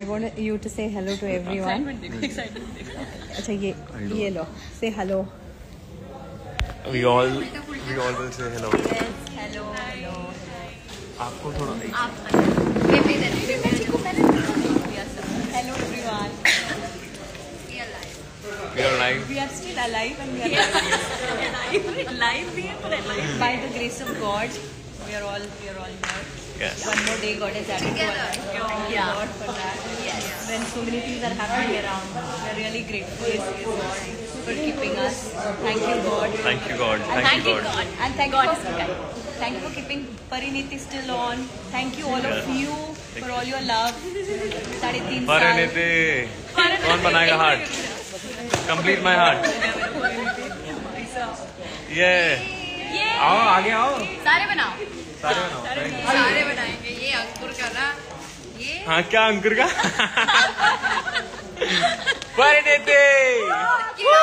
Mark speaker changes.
Speaker 1: I want you to say hello to everyone. अच्छा ये लो. Say hello.
Speaker 2: We all will say hello.
Speaker 1: Yes, hello.
Speaker 2: आपको थोड़ा.
Speaker 1: Hello everyone.
Speaker 2: We are live.
Speaker 1: We are still alive and we are alive. By the grace of God, we are all here.
Speaker 2: Yes.
Speaker 1: One more day God has added to our life. Thank you God for that. Yes. When so many things are happening around, we are really grateful for keeping us. Thank you God.
Speaker 2: Thank you God. Thank you God.
Speaker 1: And thank you for keeping Pariniti still on. Thank you all of you for all your love. 3.5 साल.
Speaker 2: Pariniti. कौन बनाएगा heart? Complete my heart. Yeah. आओ आगे आओ.
Speaker 3: सारे बनाओ.
Speaker 2: सारे
Speaker 3: बनाएंगे. ये अंकुर का ना. ये
Speaker 2: हाँ क्या अंकुर का? Pariniti.
Speaker 3: कीड़ा